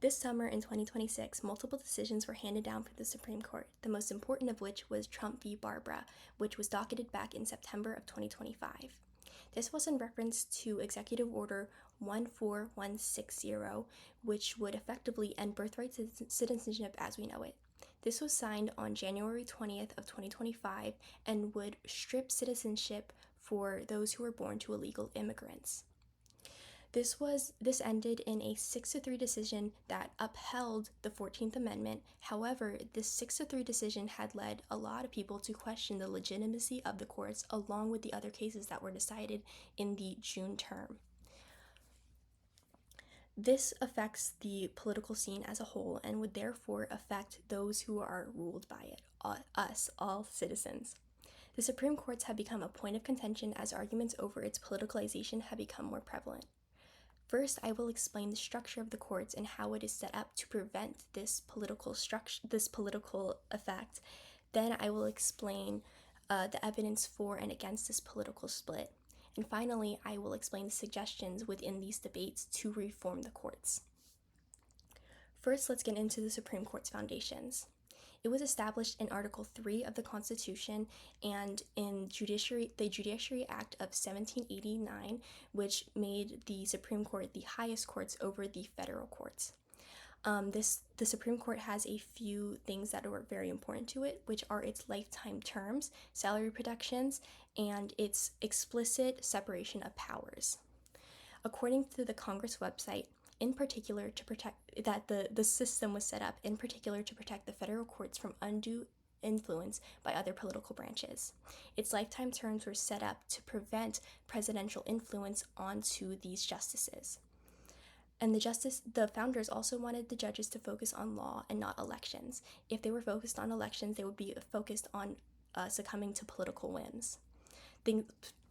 This summer in 2026, multiple decisions were handed down from the Supreme Court, the most important of which was Trump v. Barbara, which was docketed back in September of 2025. This was in reference to Executive Order 14160, which would effectively end birthright citizenship as we know it. This was signed on January 20th of 2025 and would strip citizenship for those who were born to illegal immigrants. This ended in a 6-3 decision that upheld the 14th Amendment. However, this 6-3 decision had led a lot of people to question the legitimacy of the courts, along with the other cases that were decided in the June term. This affects the political scene as a whole and would therefore affect those who are ruled by it, us, all citizens. The Supreme Courts have become a point of contention as arguments over its politicalization have become more prevalent. First, I will explain the structure of the courts and how it is set up to prevent this political effect. Then I will explain the evidence for and against this political split. And finally, I will explain the suggestions within these debates to reform the courts. First, let's get into the Supreme Court's foundations. It was established in Article 3 of the Constitution and in the Judiciary Act of 1789, which made the Supreme Court the highest courts over the federal courts. The Supreme Court has a few things that are very important to it, which are its lifetime terms, salary protections, and its explicit separation of powers. According to the Congress website, in particular to protect that the system was set up in particular to protect the federal courts from undue influence by other political branches. Its lifetime terms were set up to prevent presidential influence onto these justices. And the founders also wanted the judges to focus on law and not elections. If they were focused on elections, they would be focused on succumbing to political whims.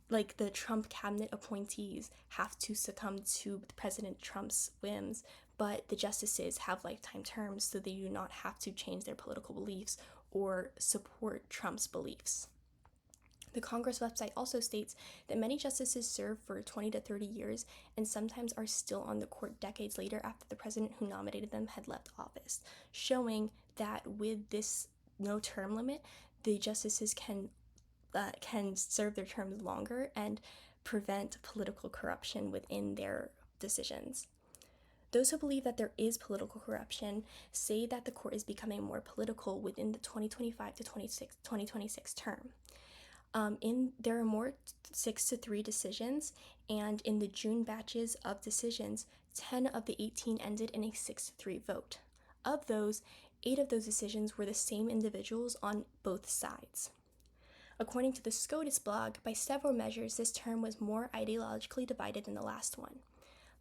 Like the Trump cabinet appointees have to succumb to President Trump's whims, but the justices have lifetime terms, so they do not have to change their political beliefs or support Trump's beliefs. The Congress website also states that many justices serve for 20 to 30 years and sometimes are still on the court decades later after the president who nominated them had left office, showing that with this no term limit, the justices can serve their terms longer and prevent political corruption within their decisions. Those who believe that there is political corruption say that the court is becoming more political within the 2025 to 2026 term. There are more 6-3 decisions, and in the June batches of decisions, 10 of the 18 ended in a 6-3 vote. Of those, 8 of those decisions were the same individuals on both sides. According to the SCOTUS blog, by several measures, this term was more ideologically divided than the last one.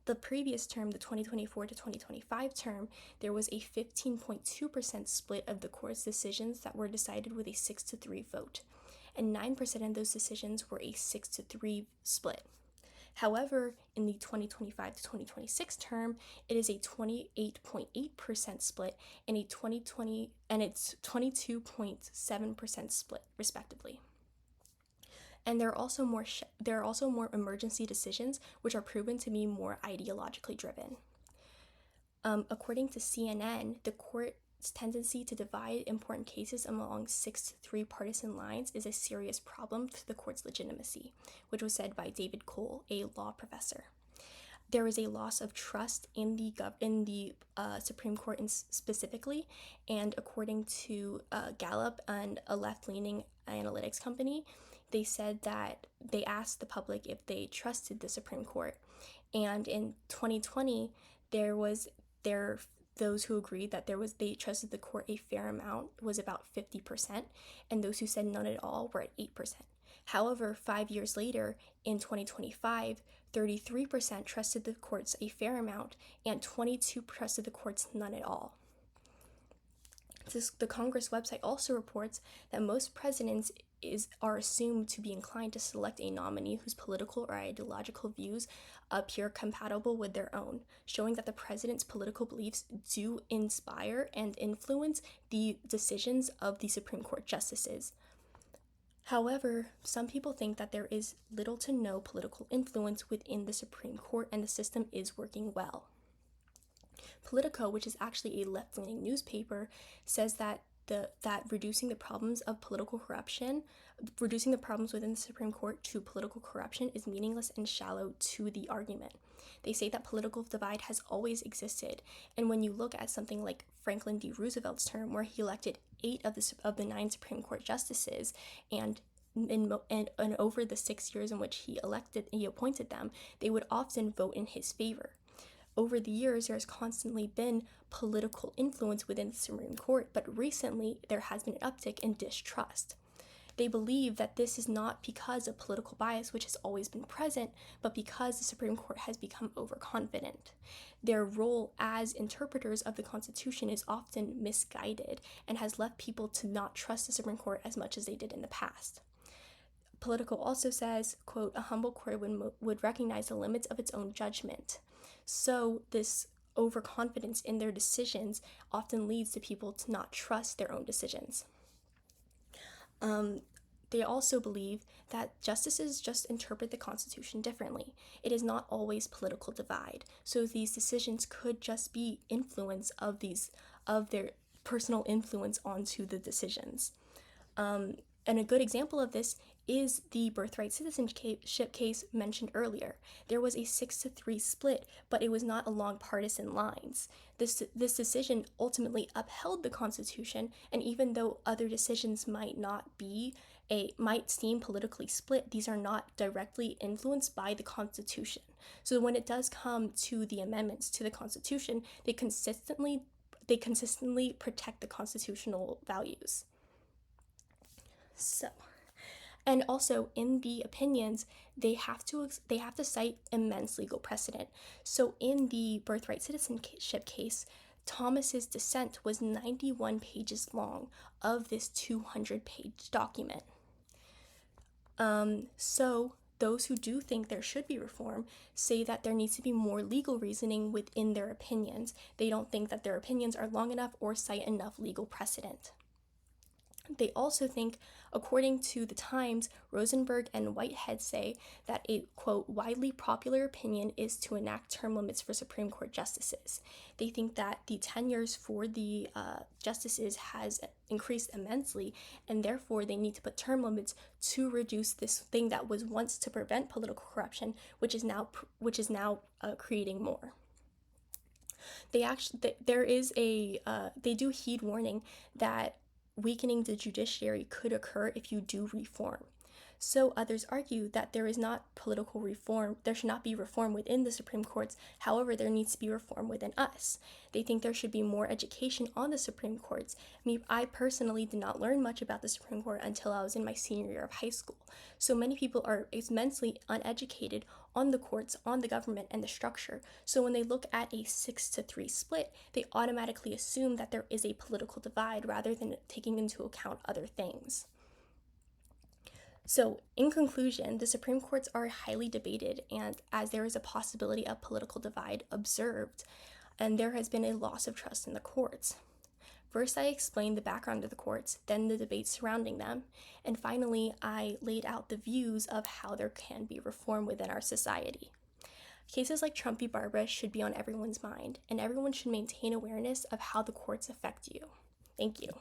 The previous term, the 2024 to 2025 term, there was a 15.2% split of the court's decisions that were decided with a 6-3 vote, and 9% of those decisions were a 6-3 split. However, in the 2025 to 2026 term, it is a 28.8% split and it's 22.7% split, respectively. And there are also more emergency decisions, which are proven to be more ideologically driven. According to CNN, the court's tendency to divide important cases among 6-3 partisan lines is a serious problem to the court's legitimacy, which was said by David Cole, a law professor. There is a loss of trust in the Supreme Court specifically, and according to Gallup and a left-leaning analytics company, they said that they asked the public if they trusted the Supreme Court, and in 2020 those who agreed that they trusted the court a fair amount was about 50%, and those who said none at all were at 8%. However, 5 years later, in 2025, 33% trusted the courts a fair amount, and 22% trusted the courts none at all. The Congress website also reports that most presidents are assumed to be inclined to select a nominee whose political or ideological views appear compatible with their own, showing that the president's political beliefs do inspire and influence the decisions of the Supreme Court justices. However, some people think that there is little to no political influence within the Supreme Court and the system is working well. Politico, which is actually a left-leaning newspaper, says that reducing the problems of political corruption, reducing the problems within the Supreme Court to political corruption is meaningless and shallow to the argument. They say that political divide has always existed, and when you look at something like Franklin D. Roosevelt's term, where he elected 8 of the 9 Supreme Court justices, and over the 6 years in which he appointed them, they would often vote in his favor. Over the years, there has constantly been political influence within the Supreme Court, but recently there has been an uptick in distrust. They believe that this is not because of political bias, which has always been present, but because the Supreme Court has become overconfident. Their role as interpreters of the Constitution is often misguided and has left people to not trust the Supreme Court as much as they did in the past. Politico also says, quote, "A humble court would recognize the limits of its own judgment." So this overconfidence in their decisions often leads to people to not trust their own decisions. They also believe that justices just interpret the Constitution differently. It is not always political divide. So these decisions could just be influence of their personal influence onto the decisions. And a good example of this is the birthright citizenship case mentioned earlier. There was a 6-3 split, but it was not along partisan lines. This decision ultimately upheld the Constitution, and even though other decisions might seem politically split, these are not directly influenced by the Constitution. So when it does come to the amendments to the Constitution, they consistently protect the constitutional values. So, and also in the opinions, they have to cite immense legal precedent. So in the birthright citizenship case, Thomas's dissent was 91 pages long of this 200-page document. So those who do think there should be reform say that there needs to be more legal reasoning within their opinions. They don't think that their opinions are long enough or cite enough legal precedent. They also think, according to the Times, Rosenberg and Whitehead say that a, quote, "widely popular opinion is to enact term limits for Supreme Court justices." They think that the tenures for the justices has increased immensely, and therefore they need to put term limits to reduce this thing that was once to prevent political corruption, which is now creating more. They do heed warning that weakening the judiciary could occur if you do reform. So others argue that there is not political reform, there should not be reform within the Supreme Courts, however, there needs to be reform within us. They think there should be more education on the Supreme Courts. I personally did not learn much about the Supreme Court until I was in my senior year of high school. So many people are immensely uneducated on the courts, on the government, and the structure. So when they look at a 6-3 split, they automatically assume that there is a political divide rather than taking into account other things. So, in conclusion, the Supreme Courts are highly debated, and as there is a possibility of political divide observed, and there has been a loss of trust in the courts. First, I explained the background of the courts, then the debates surrounding them, and finally, I laid out the views of how there can be reform within our society. Cases like Trump v. Barbara should be on everyone's mind, and everyone should maintain awareness of how the courts affect you. Thank you.